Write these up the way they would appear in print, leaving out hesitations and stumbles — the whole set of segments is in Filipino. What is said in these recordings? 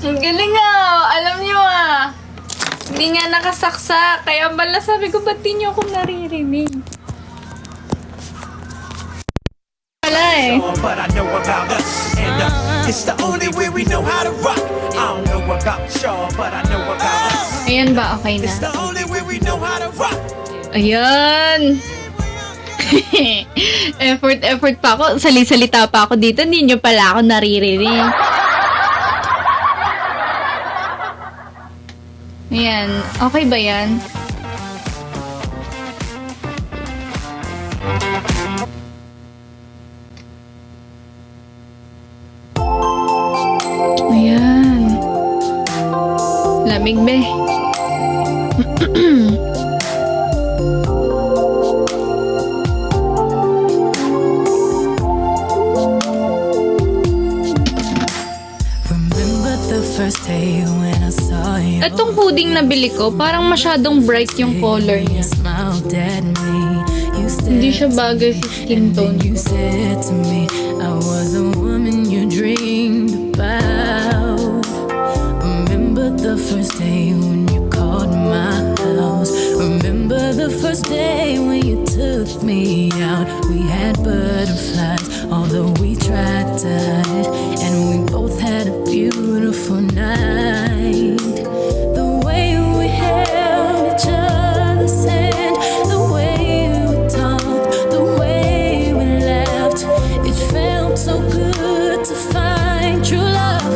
Ang galing ah. Alam niyo ah. Hindi nga nakasaksak. Kaya bala sabi ko, ba't di niyo ako naririnig? Wala eh. But I know about us, and it's the only way we know how to rock. I don't know about y'all, but I know about us. Ayan ba? Okay It's na. the only way we know how to rock. Ayan. effort pa ako. Sali-salita pa ako dito. Hindi nyo pala ako naririnig. Ayan. Okay ba yan? Ayan. Lamig be. Remember the first day when I saw you. Itong pudding na bili ko, parang masyadong bright yung color You niya. smiled at me. You Hindi siya said bagay sa skin tone you ko. said to me, I was the woman you dreamed about. Remember the first day when you called my house. Remember the first day when you took me out. We had butterflies, although we tried to hide, and we both had a beautiful night. The way we held each other's hand, the way we talked, the way we laughed, it felt so good to find true love.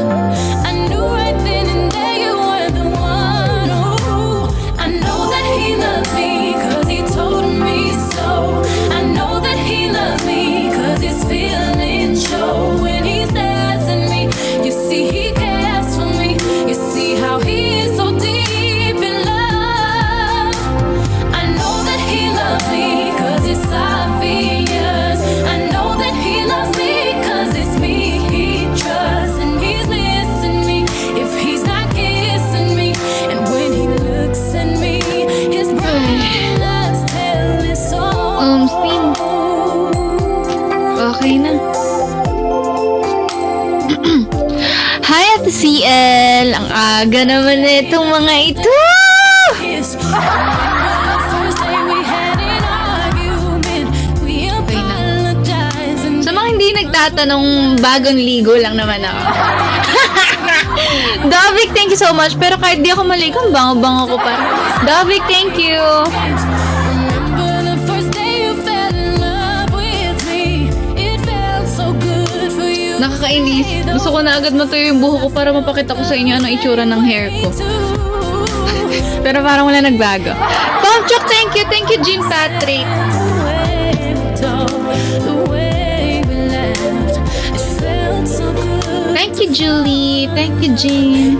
I knew right then and there you were the one. Oh, I know that he loves me 'cause he told me so. I know that he loves me 'cause his feelings show when he stares at me. You see he cares for me. You see how he is so deep in love. I know that he loves me 'cause it's obvious. I know that he loves me 'cause it's me he trusts, and he's missing me if he's not kissing me. And when he looks at me, his brown eyes tell me so. Steam. Okay na. Hi, Ate CL! Ang aga naman na itong mga ito! Kiss. Remember the first day we had an argument. We apologized and Sa mga hindi nagtatanong, bagong ligo lang naman ako. Davik, thank you so much. Pero kahit di ako maligo, ang bango-bango ko pa. Davik, thank you! remember the first day you fell in love with me. It felt so good for you. Nakakainis. Gusto ko na agad matuyo yung buho ko para mapakita ko sa inyo anong itsura ng hair ko. Pero parang wala nagbago. Tomchok, thank you! Thank you, Jean Patrick! Thank you, Julie! Thank you, Jean!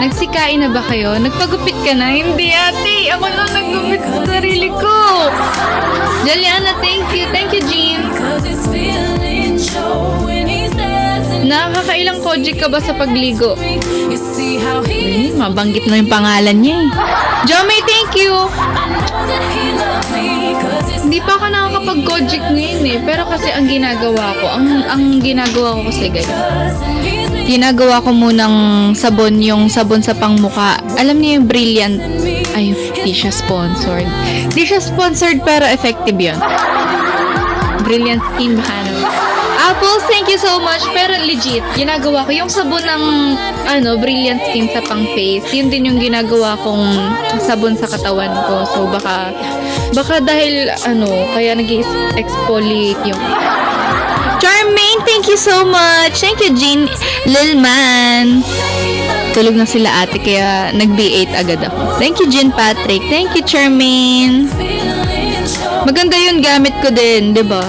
Nagsikain na ba kayo? Nagpagupit ka na? Hindi, ate! Ako lang nagupit sa sarili ko! Jaliana, thank you! Thank you, Jean! Nakakailang kojik ka ba sa pagligo? Mabanggit mo yung pangalan niya eh. Jomay, thank you! Hindi pa ako nakakapag-kojik ngayon eh. Pero kasi ang ginagawa ko, ang ginagawa ko kasi guys, ginagawa ko munang sabon, yung sabon sa pangmuka. Alam niyo yung Brilliant, ay, di siya sponsored. Di siya sponsored pero effective yun. Brilliant Skin Bahano. Apples, thank you so much. Pero legit, ginagawa ko yung sabon ng Brilliant Skin sa pang face. Yun din yung ginagawa kong sabon sa katawan ko. So baka dahil kaya nag-exfoliate yung Charmaine, thank you so much. Thank you, Jean Lilman. Tulog na sila ate kaya nag-B8 agad ako. Thank you, Jean Patrick. Thank you, Charmaine. Maganda yun, gamit ko din, 'di ba?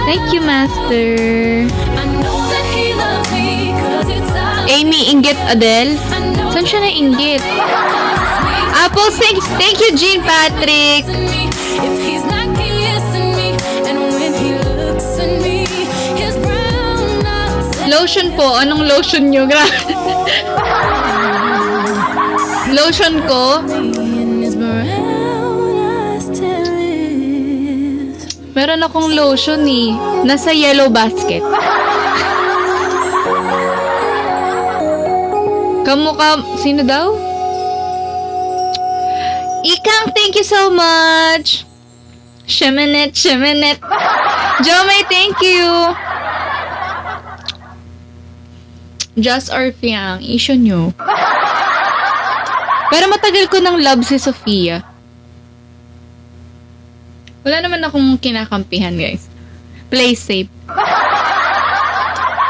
Thank you, Master. Amy, inggit, Adele. Saan siya na-inggit? Apple, thank you, Jean Patrick. Lotion po. Anong lotion nyo? Lotion ko. Meron akong lotion eh. Nasa yellow basket. Kamukha, sino daw? Ikang, thank you so much. Shemanet. Jomay, thank you. Just Orfiang, issue nyo. Pero matagal ko ng love si Sofia. Wala naman akong kinakampihan, guys. Play safe.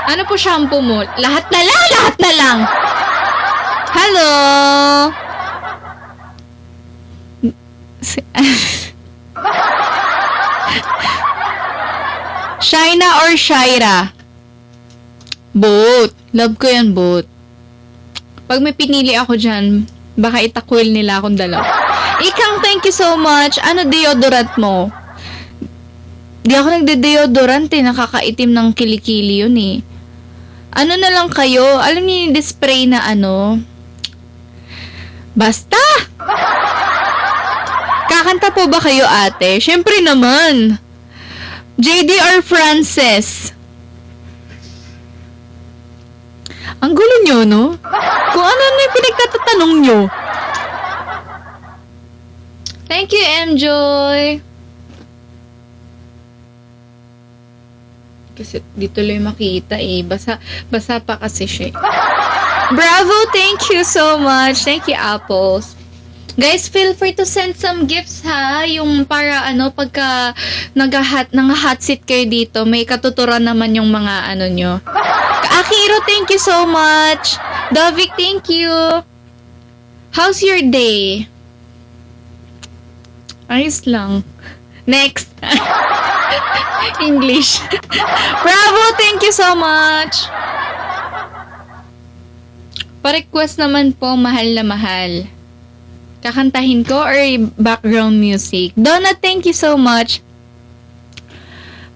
Ano po shampoo mo? Lahat na lang! Hello! Shaina or Shaira? Both. Love ko yan, both. Pag may pinili ako dyan, baka itakwil nila akong dalawa. Ikang, thank you so much. Ano deodorant mo? Di ako nagde-deodorant eh. Nakakaitim ng kilikili yun eh. Ano na lang kayo? Alam niyo yung spray na ano? Basta! Kakanta po ba kayo, ate? Syempre naman. JD or Frances? Ang gulo nyo, no? Kung ano na yung pinagtatatanong nyo. Thank you, M-Joy. Kasi dito lang makita eh. Basa pa kasi siya. Bravo! Thank you so much. Thank you, Apples. Guys, feel free to send some gifts ha. Yung para pagka nang-hot seat kayo dito, may katuturan naman yung mga nyo. Akiro, thank you so much. Davik, thank you. How's your day? Ayos lang. Next. English. Bravo, thank you so much. Pa-request naman po, mahal na mahal. Kakantahin ko or background music? Donna, thank you so much.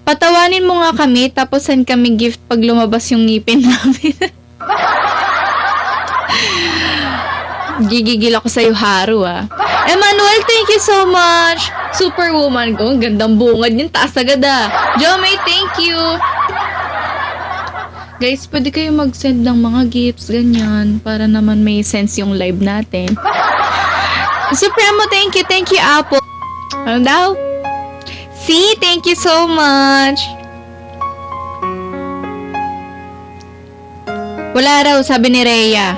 Patawanin mo nga kami, tapos send kami gift pag lumabas yung ngipin namin. Gigigil ako sa'yo, Haru ah. Emmanuel, thank you so much. Superwoman ko, ang gandang bungad yun, taas agad ah. Jomay, thank you. Guys, pwede kayo mag-send ng mga gifts, ganyan, para naman may sense yung live natin. Supremo, thank you, Apple. Ano daw? See, thank you so much. Wala raw, sabi ni Rhea.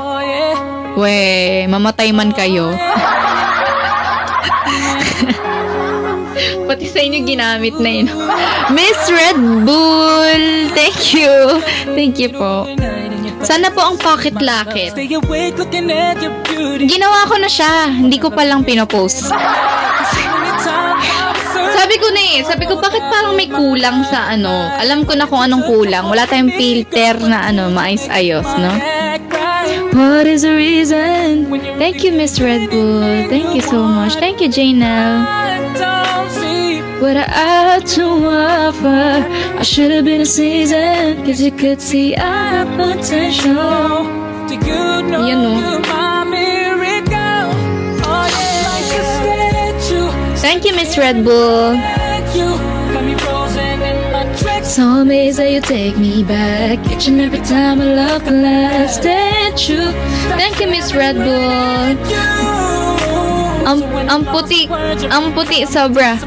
We, mamatay man kayo. Pati sa inyo ginamit na yun. Miss Red Bull, thank you. Thank you po. Sana po ang pocket locket. Ginawa ko na siya. Hindi ko palang pinopost. Sabi ko bakit parang may kulang sa Alam ko na kung anong kulang. Wala tayong filter na maayos-ayos, no? What is the reason? Thank you, Miss Red Bull. Thank you so much. Thank you, Jaina. What I had to offer, I should have been a season, cause you could see our potential. Yan no. Thank you, Miss Red Bull. Some days that you take me back, each and every time I love the last day true. Thank you, Miss Red Bull. Ang puti sobra.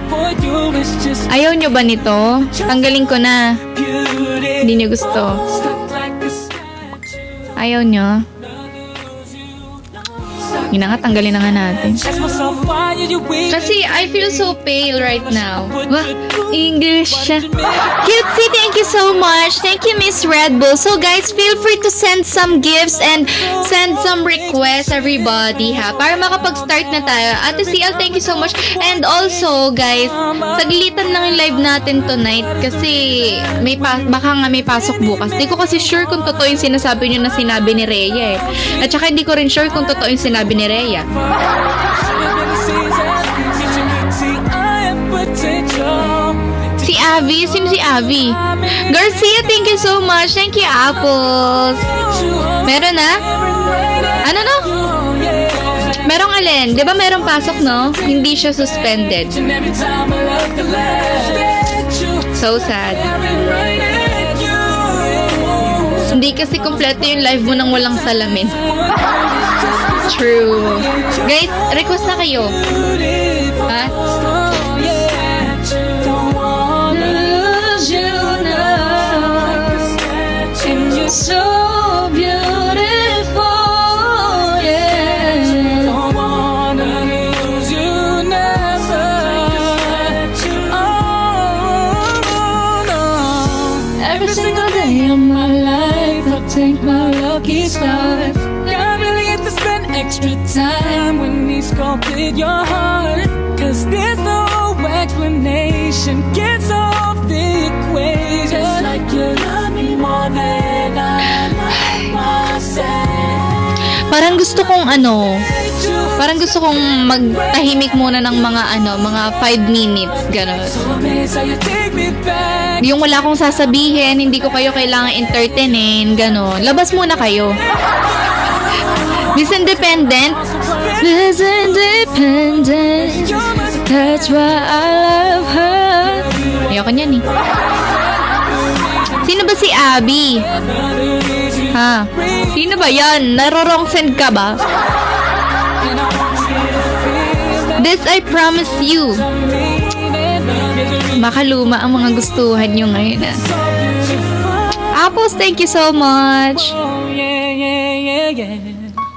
Ayaw nyo ba nito? Tanggalin ko na. Hindi nyo gusto. Ayaw nyo? Yun na nga, tanggalin na nga natin. Kasi I feel so pale right now. English. Cutesy, thank you so much. Thank you, Miss Red Bull. So guys, feel free to send some gifts and send some requests, everybody, ha? Para makapag-start na tayo. Ate CL, thank you so much. And also, guys, saglitan lang yung live natin tonight kasi baka nga may pasok bukas. Hindi ko kasi sure kung totoo yung sinasabi nyo na sinabi ni Rhea eh. At saka hindi ko rin sure kung totoo yung sinabi ni Rhea. Si Avi? Sino si Avi? Garcia, thank you so much. Thank you, Apples. Meron na? Ano no? Merong alin? Di ba merong pasok, no? Hindi siya suspended. So sad. Hindi kasi kompleto yung live mo nang walang salamin. True. Guys, request na kayo. Ha? So beautiful, yeah. Don't wanna lose you never. Oh, no. Every single day of my life, I take my lucky stars. I really have to spend extra time when he sculpted your heart. Cause there's no explanation gets off the equation. Just like you love me more than I love myself. Parang gusto kong parang gusto kong magtahimik muna ng mga 5 minutes, gano'n. So you take me back. Yung wala akong sasabihin, hindi ko kayo kailangan entertainin, gano'n. Labas muna kayo. Miss Independent? Miss Independent, that's why I love her. Ayoko niyan eh. Sino ba si Abby? Ha? Sino ba yan? Narorong send ka ba? This I promise you. Makaluma ang mga gustuhan nyo ngayon. Apples, thank you so much. Oh, yeah, yeah, yeah, yeah.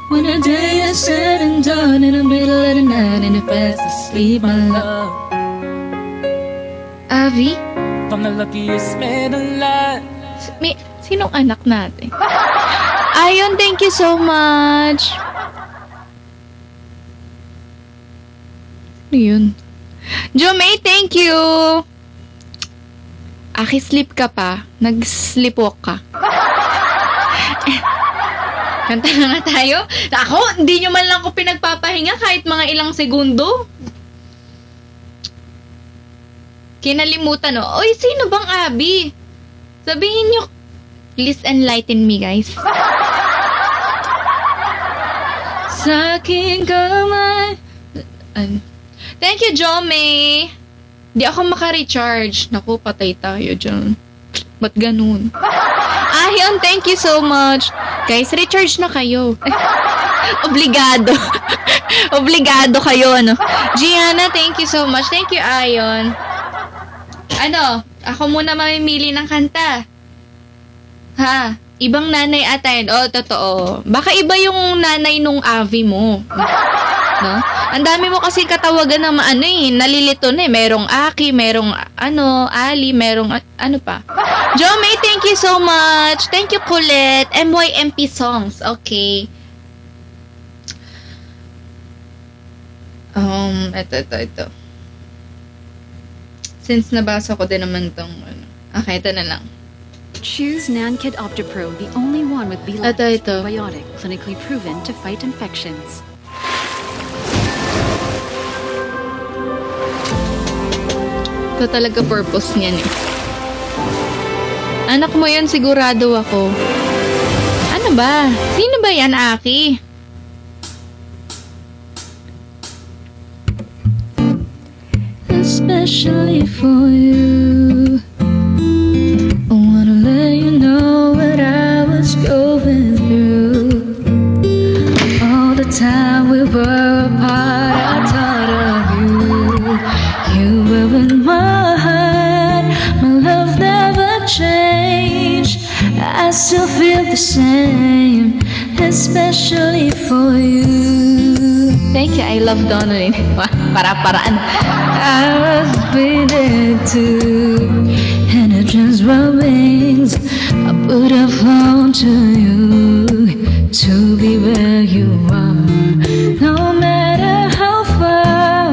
When a day is said and done in the middle of the night and the fast asleep, my love. Avi? I'm the luckiest man alive. Sinong anak natin? Ayon, thank you so much. Ano yun? Jomay, thank you. Aki, sleep ka pa. Nag-sleepwalk ka. Kanta na nga tayo. Ako, hindi nyo man lang ko pinagpapahinga kahit mga ilang segundo. Kinalimutan, no? Oy, sino bang Abby? Sabihin nyo, please enlighten me, guys. Sa aking kamay. Thank you, Jome. Di ako maka-recharge. Naku, patay tayo dyan. Ba't ganun? Ahion, thank you so much. Guys, recharge na kayo. Obligado. Obligado kayo, ano. Gianna, thank you so much. Thank you, Ayon. Ako muna mamimili ng kanta. Ha? Ibang nanay ata yun. Oh, totoo. Baka iba yung nanay nung Avi mo. No? Ang dami mo kasi katawagan ng nalilito na eh. Merong Aki, merong Ali, merong pa. Jomay, thank you so much. Thank you, Colette. MYMP songs. Okay. Ito. Since nabasa ko din naman tong okay, ito na lang. Choose Nankid OptiPro, the only one with B-Labs Ito. probiotic, clinically proven to fight infections. Ito talaga purpose niyan eh. Anak mo yan, sigurado ako. Ano ba? Sino ba yan, Aki? Especially for you, I wanna let you know what I was going through. All the time we were apart, I thought of you. You were in my heart, my love never changed. I still feel the same, especially for you. Thank you, I love Donald. Para-paraan. I was waiting too, and it just wings. I would have flown to you to be where you are, no matter how far.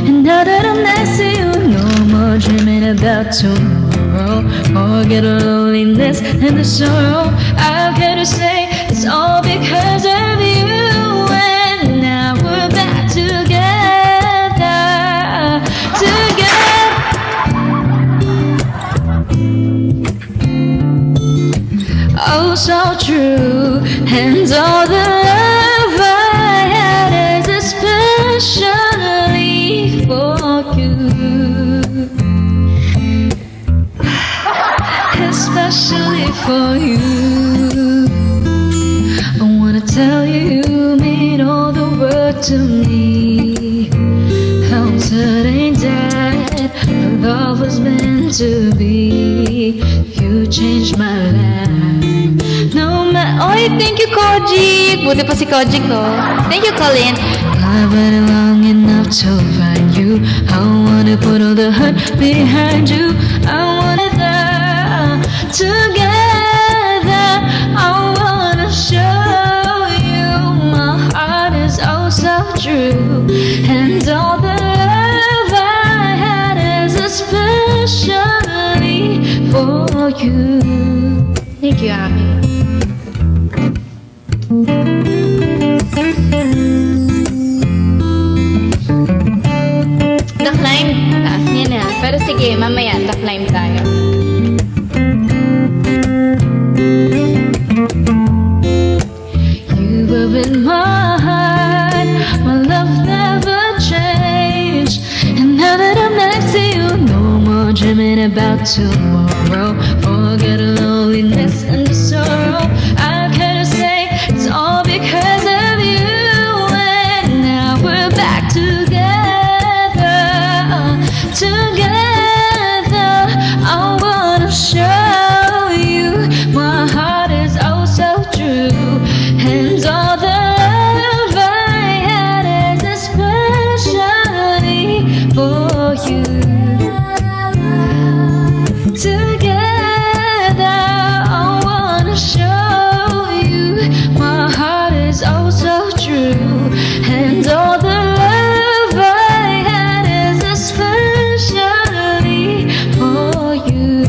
And now that I'm next to you, no more dreaming about tomorrow. Forget the loneliness and the sorrow. I've got to say it's all because of you. And now we're back together. Oh, so true. And all the love I had is especially for you. to me. How sad ain't that? Our love was meant to be. You changed my life. No matter. Oy, thank you, Kojik! Buti pa si Kojik, oh. Thank you, Colin. I've waited long enough to find you. I wanna put all the hurt behind you. I wanna die together. I wanna show you my heart is oh so true, and all the love I had is especially for you. Thank you, Ami. The climb, taas niya na. Pero sige, mamaya, the climb tayo. You were in my heart, my love never changed. And now that I'm next to you, no more dreaming about tomorrow. Forget loneliness and the sorrow. I can't say it's all because of you. And now we're back together, together. I wanna show you my heart is oh so true, and all the love I had is especially for you. Together, I wanna show you my heart is oh so true, and all the love I had is especially for you.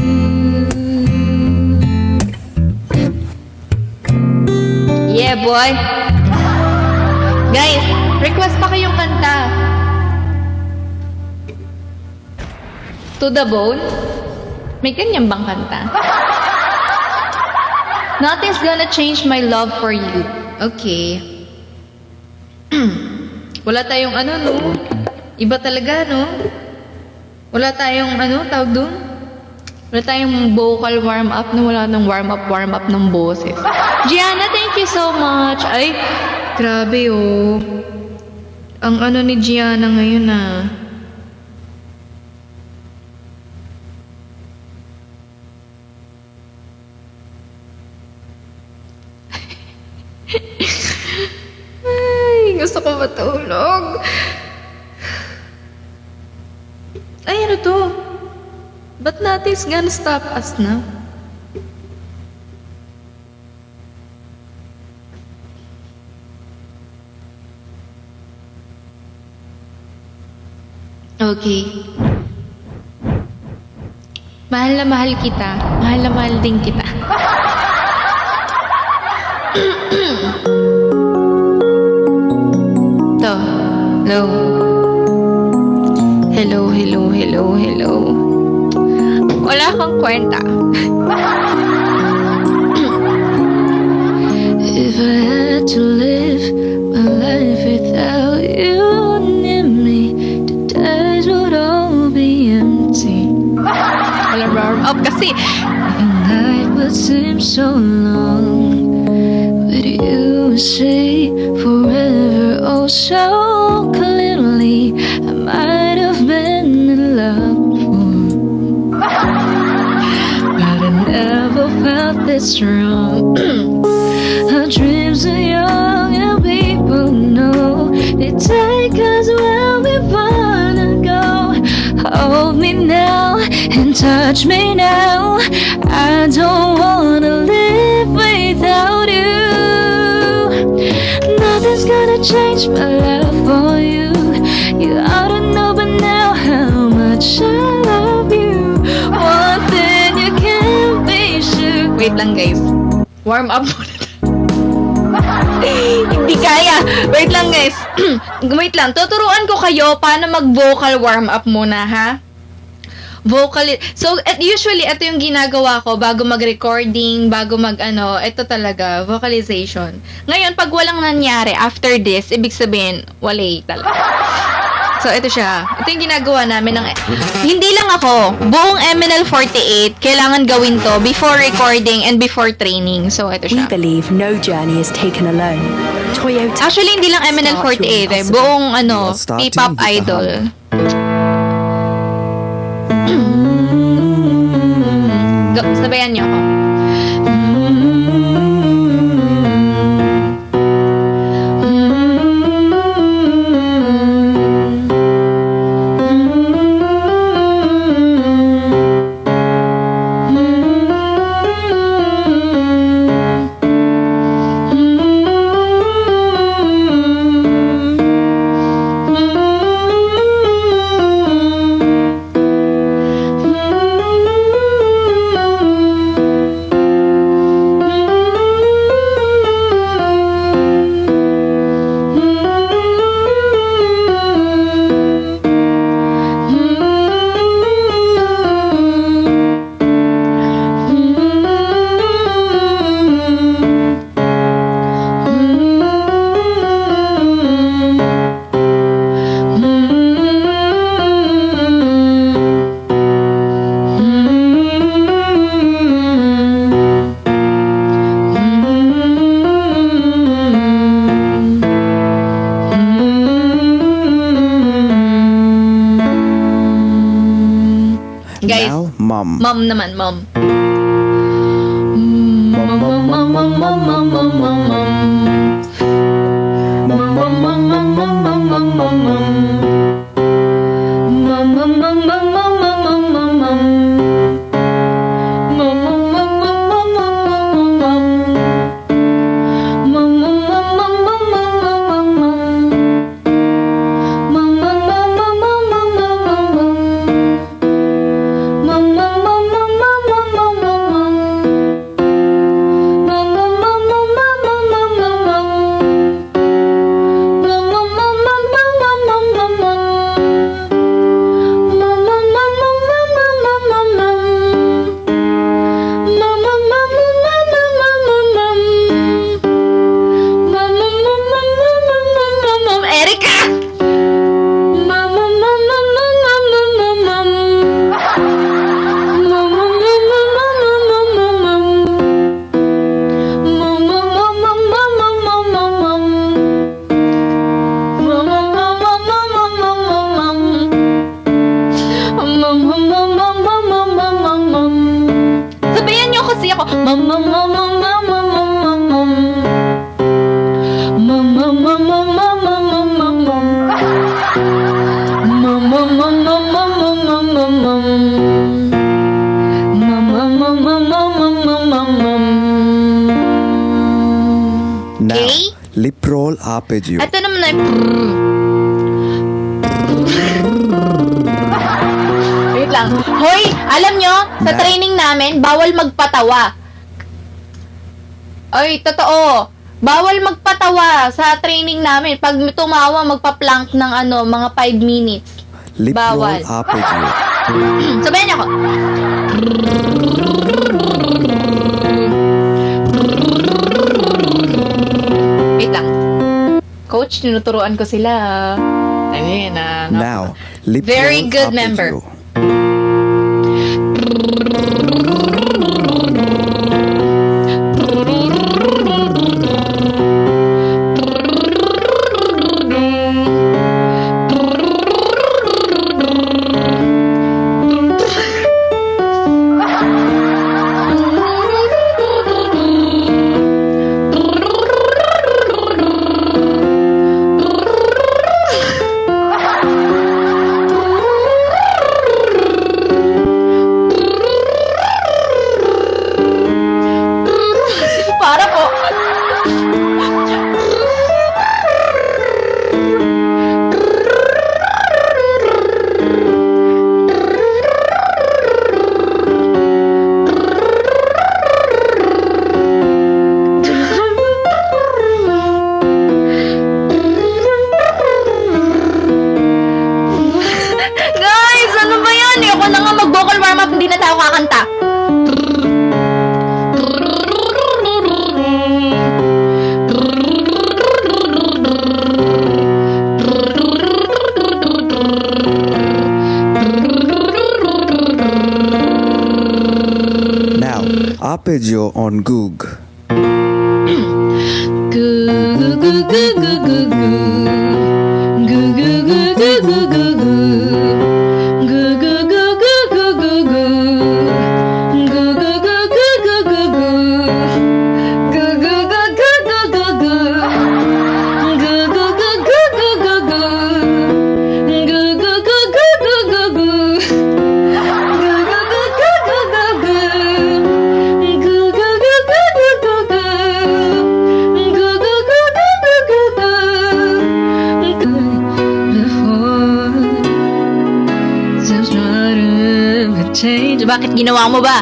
Yeah, boy! Guys, request pa kayong kanta. To the Bone? May ganyan bang kanta? Nothing's gonna change my love for you. Okay. Wala tayong ano, no? Iba talaga, no? Wala tayong ano, tawag doon? Wala tayong vocal warm-up na wala nang warm-up ng boses. Gianna, thank you so much. Ay, grabe, oh. Ang ano ni Gianna ngayon, ah. Ay, gusto ko matulog. Ay, ano to? Ba't nothing's gonna stop us now? Okay. Mahal na mahal kita. Mahal na mahal din kita. To. Hello. Hello, hello, hello, hello. Wala kang kwenta. If I had to live my life without you near me, the days would all be empty. Wala warm up kasi. The night would seem so long, but you would say forever oh so clearly. I might have been in love before, but I never felt this strong. Our dreams are young and people know they take us where we wanna go. Hold me now and touch me now. I don't wanna live without you. Nothing's gonna change my love for you. You ought to know by now how much I love you. One thing you can't be sure. Wait lang, guys. Warm up muna tayo. Hindi kaya. Wait lang, guys. Wait lang. Tuturuan ko kayo paano mag-vocal warm up muna, ha? So, usually, ito yung ginagawa ko bago mag-recording, bago mag-ano, ito talaga, vocalization. Ngayon, pag walang nangyari, after this, ibig sabihin, wala talaga. So, ito siya. Ito yung ginagawa namin ng... Hindi lang ako. Buong MNL48, kailangan gawin to before recording and before training. So, ito We siya. believe no journey is taken alone. Toyota. Actually, hindi lang MNL48 eh. Buong P-pop idol. Go, sabayan niyo ako. Guys, Now, mom. mom naman, mom. Erica! Sabayan niyo kasi ako. Now, Okay. lip roll arpeggio. Ito naman ay Wait lang. Hoy, alam nyo, sa training namin, bawal magpatawa. Ay, totoo. Bawal magpatawa sa training namin. Pag tumawa, magpa-plank ng mga 5 minutes. Lip bawal. roll arpeggio. Sabayan niyo ako. Wait lang. Coach, tinuturuan ko sila. Ayun, Now, lip Very roll good arpeggio. member. Para po. Guys, ano ba yan? Ako na nga mag-vocal warm-up, hindi na tayo kakanta. Now, arpeggio on Goog. Good. Bakit ginawa mo ba?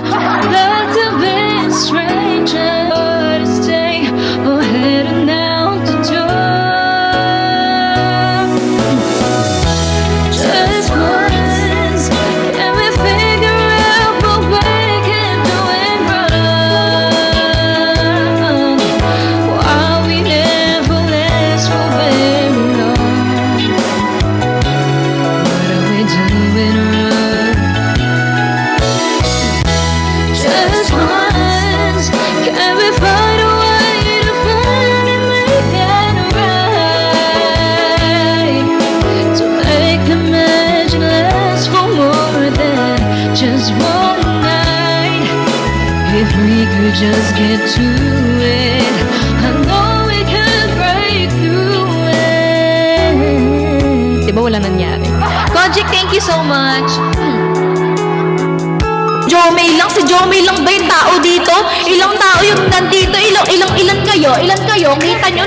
That's a bit strange. To stay or heading out the door. Just once, can we figure out what we can do and run? While we never last for very long. What are we doing wrong? Just once, can we find a way to finally make it right? To make the magic last for more than just one night. If we could just get to it, I know we could break through it. Diba wala nangyari? Kojic, thank you so much. Jomay lang, si Jomay lang ba yung tao dito? Ilang tao yung nandito? Ilan kayo? Kita nyo,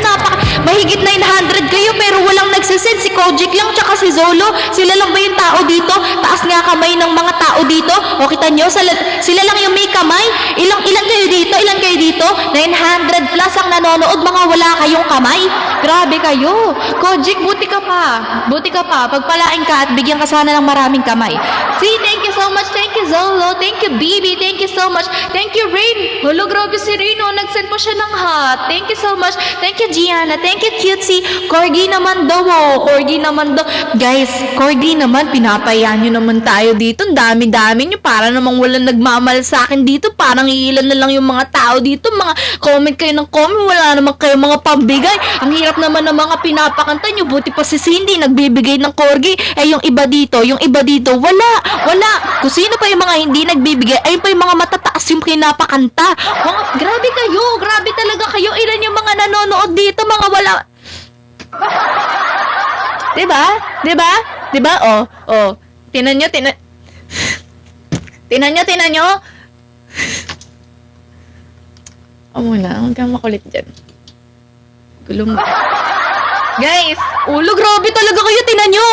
mahigit 900 kayo pero walang nagsisend. Si Kojic lang, tsaka si Zolo. Sila lang ba yung tao dito? Taas nga kamay ng mga tao dito. O kita nyo, sila lang yung may kamay. Ilan kayo dito? 900 plus ang nanonood, mga wala kayong kamay. Grabe kayo. Kojic, buti ka pa. Pagpalain ka at bigyan ka sana ng maraming kamay. See, thank you so much. Thank you, Zolo. Thank you, Bibi. Thank you so much. Thank you, Rain. Hello, grabe si Rain. Oh, nag-send po siya ng hat. Thank you so much. Thank you, Gianna. Thank you, Cutesy. Corgi naman daw. Guys, Corgi naman, pinapayaan nyo naman tayo dito. Ang dami-dami nyo. Para namang walang nagmamahal sa akin dito. Parang iilan na lang yung mga tao dito. Mga comment kayo ng comment. Wala naman kayo mga pambigay. Ang hirap naman ng mga pinapakanta nyo. Buti pa si Cindy, nagbibigay ng Corgi. Yung iba dito, wala. Kung sino pa yung mga hindi nagbibigay, ayun pa yung mga matataas yung pinapakanta. Grabe kayo, grabe talaga kayo. Ilan yung mga nanonood dito, mga wala. Diba? Oh. Tinan nyo. Muna, huwag kang makulit dyan. Gulong. Guys, ulo, grabe talaga kayo, tinan nyo.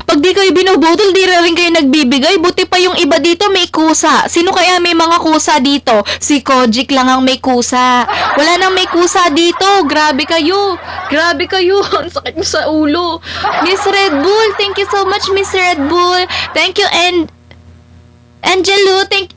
Pag di kayo binubutol, di rin kayo nagbibigay. Buti pa yung iba dito may kusa. Sino kaya may mga kusa dito? Si Kojic lang ang may kusa. Wala nang may kusa dito. Grabe kayo. Ang sakit mo sa ulo. Miss Red Bull, thank you so much, Miss Red Bull. Thank you, and Angelo, thank